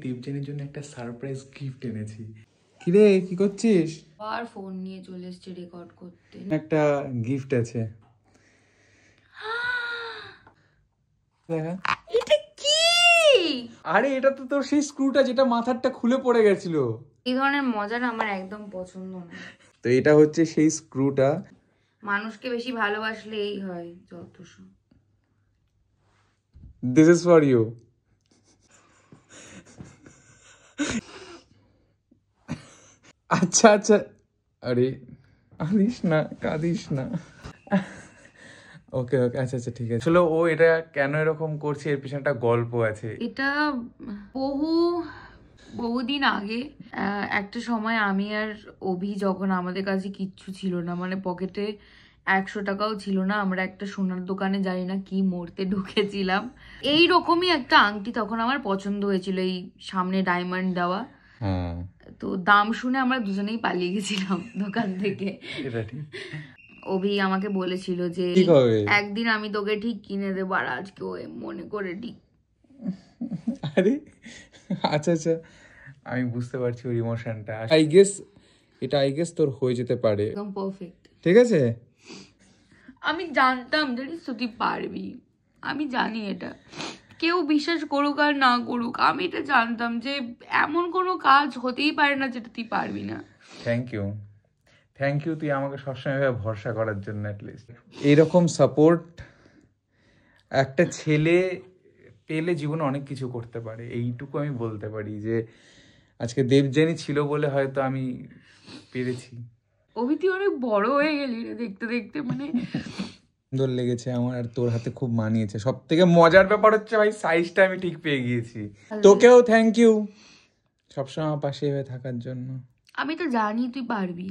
দেবযানীর জন্য একটা surprise gift এনেছি। কিরে কি করছিস? আর ফোন নিয়ে চলে এসেছে রেকর্ড করতে। একটা গিফট আছে, দেখা। এটা কি? আরে এটা তো তোর সেই স্ক্রুটা যেটা মাথারটা খুলে পড়ে গেছিল। এই ধরনের মজা না আমার একদম পছন্দ না। তো এটা হচ্ছে সেই স্ক্রুটা। মানুষকে বেশি ভালোবাসলে এই হয় যত সব। This is for you. আচ্ছা আচ্ছা, আরে কাঁদিস না কাঁদিস না। ওকে ওকে, আচ্ছা আচ্ছা ঠিক আছে। আসলে ও এটা কেন এরকম করছে এর পিছনে একটা গল্প আছে। এটা বহুদিন আগে একটা সময় আমি আর অভি যখন আমাদের কাছে কিচ্ছু ছিল না, মানে পকেটে 100 টাকাও ছিল না, আমরা একটা সোনার দোকানে জানি না কি মরতে ঢুকেছিলাম। এই রকমই একটা আংটি তখন আমার পছন্দ হয়েছিল, এই সামনে ডায়মন্ড দেওয়া। হ্যাঁ, তো দাম শুনে আমরা দুজনেই পালিয়ে গেছিলাম দোকান থেকে। এটা ঠিক। অভি আমাকে বলেছিল যে ঠিক হবে, একদিন আমি তোকে ঠিক কিনে দেবো, আর আজকে ও মনে করে ঠিক। আরে আচ্ছা আচ্ছা, আমি বুঝতে পারছি ওর ইমোশনটা। আই গেস তোর হয়ে যেতে পারে। একদম পারফেক্ট। ঠিক আছে, আমি জানতাম জানিস তো তুই পারবি, আমি জানি এটা, কেউ বিশ্বাস করুক আর না করুক, আমি এটা জানতাম যে এমন কোনো কাজ হতেই পারে না যেটা তুই পারবি না। থ্যাংক ইউ তুই আমাকে সবসময় এভাবে ভরসা করার জন্য। অ্যাটলিস্ট এইরকম সাপোর্ট একটা ছেলে পেলে জীবনে অনেক কিছু করতে পারে, এইটুকু আমি বলতে পারি। যে আজকে দেবযানী ছিল বলে হয়তো আমি পেরেছি। অভি তুই অনেক বড় হয়ে গেলি রে দেখতে দেখতে, মানে সুন্দর লেগেছে আমার, আর তোর হাতে খুব মানিয়েছে। সব থেকে মজার ব্যাপার হচ্ছে ভাই সাইজটা আমি ঠিক পেয়ে গিয়েছি। তোকেও থ্যাংক ইউ সবসময় আমার পাশে হয়ে থাকার জন্য। আমি তো জানি তুই পারবি।